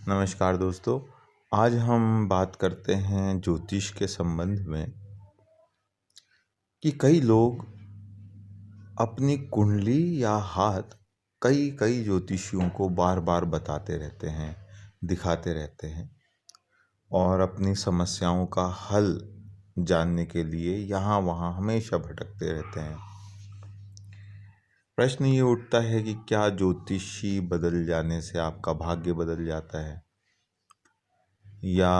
नमस्कार दोस्तों। आज हम बात करते हैं ज्योतिष के संबंध में कि कई लोग अपनी कुंडली या हाथ कई कई ज्योतिषियों को बार बार बताते रहते हैं, दिखाते रहते हैं और अपनी समस्याओं का हल जानने के लिए यहाँ वहाँ हमेशा भटकते रहते हैं। प्रश्न ये उठता है कि क्या ज्योतिषी बदल जाने से आपका भाग्य बदल जाता है, या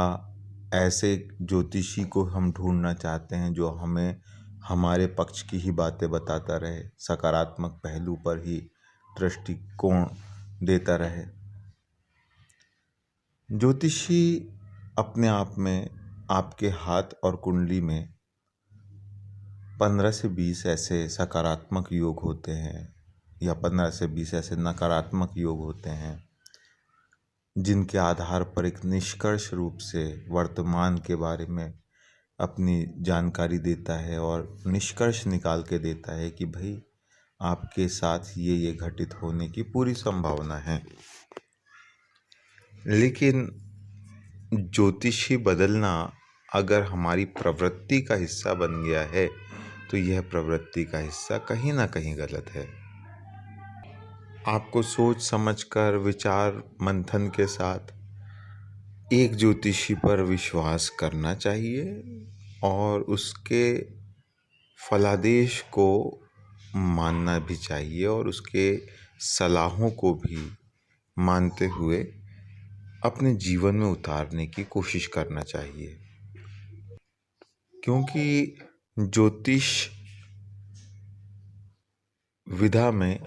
ऐसे ज्योतिषी को हम ढूंढना चाहते हैं जो हमें हमारे पक्ष की ही बातें बताता रहे, सकारात्मक पहलू पर ही दृष्टिकोण देता रहे। ज्योतिषी अपने आप में आपके हाथ और कुंडली में 15 से 20 ऐसे सकारात्मक योग होते हैं या 15 से 20 ऐसे नकारात्मक योग होते हैं, जिनके आधार पर एक निष्कर्ष रूप से वर्तमान के बारे में अपनी जानकारी देता है और निष्कर्ष निकाल के देता है कि भाई आपके साथ ये घटित होने की पूरी संभावना है। लेकिन ज्योतिषी बदलना अगर हमारी प्रवृत्ति का हिस्सा बन गया है तो यह प्रवृत्ति का हिस्सा कहीं ना कहीं गलत है। आपको सोच समझकर विचार मंथन के साथ एक ज्योतिषी पर विश्वास करना चाहिए और उसके फलादेश को मानना भी चाहिए और उसके सलाहों को भी मानते हुए अपने जीवन में उतारने की कोशिश करना चाहिए, क्योंकि ज्योतिष विधा में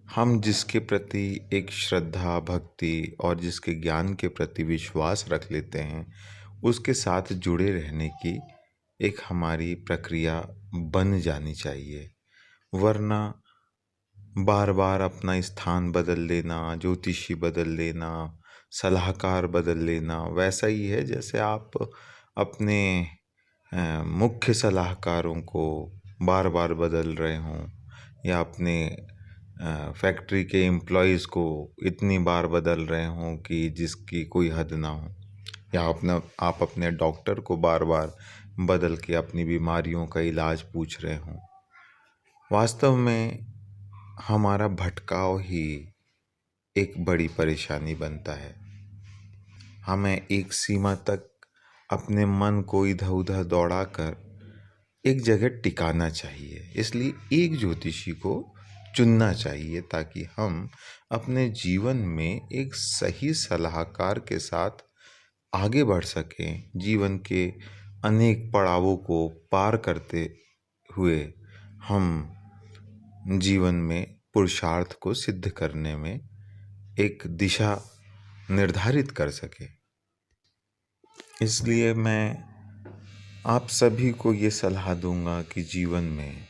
हम जिसके प्रति एक श्रद्धा भक्ति और जिसके ज्ञान के प्रति विश्वास रख लेते हैं, उसके साथ जुड़े रहने की एक हमारी प्रक्रिया बन जानी चाहिए। वरना बार बार अपना स्थान बदल लेना, ज्योतिषी बदल लेना, सलाहकार बदल लेना वैसा ही है जैसे आप अपने मुख्य सलाहकारों को बार बार बदल रहे हों, या अपने फैक्ट्री के एम्प्लॉयज़ को इतनी बार बदल रहे हों कि जिसकी कोई हद ना हो, या आप अपने डॉक्टर को बार बार बदल के अपनी बीमारियों का इलाज पूछ रहे हों। वास्तव में हमारा भटकाव ही एक बड़ी परेशानी बनता है। हमें एक सीमा तक अपने मन को इधर उधर दौड़ाकर एक जगह टिकाना चाहिए। इसलिए एक ज्योतिषी को चुनना चाहिए ताकि हम अपने जीवन में एक सही सलाहकार के साथ आगे बढ़ सकें। जीवन के अनेक पड़ावों को पार करते हुए हम जीवन में पुरुषार्थ को सिद्ध करने में एक दिशा निर्धारित कर सके। इसलिए मैं आप सभी को ये सलाह दूंगा कि जीवन में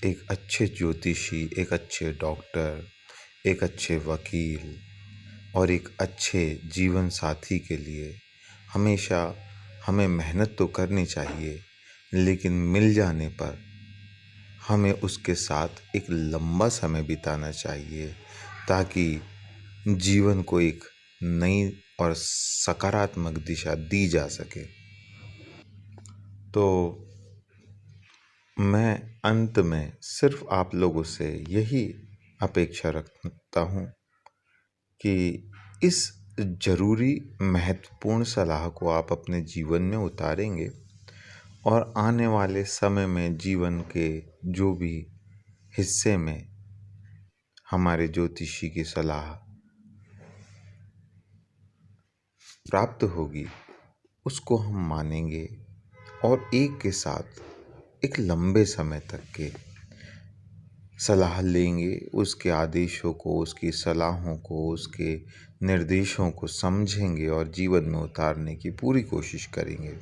एक अच्छे ज्योतिषी, एक अच्छे डॉक्टर, एक अच्छे वकील और एक अच्छे जीवन साथी के लिए हमेशा हमें मेहनत तो करनी चाहिए, लेकिन मिल जाने पर हमें उसके साथ एक लंबा समय बिताना चाहिए ताकि जीवन को एक नई और सकारात्मक दिशा दी जा सके। तो मैं अंत में सिर्फ आप लोगों से यही अपेक्षा रखता हूँ कि इस जरूरी महत्वपूर्ण सलाह को आप अपने जीवन में उतारेंगे और आने वाले समय में जीवन के जो भी हिस्से में हमारे ज्योतिषी की सलाह प्राप्त होगी उसको हम मानेंगे और एक के साथ एक लंबे समय तक के सलाह लेंगे, उसके आदेशों को, उसकी सलाहों को, उसके निर्देशों को समझेंगे और जीवन में उतारने की पूरी कोशिश करेंगे।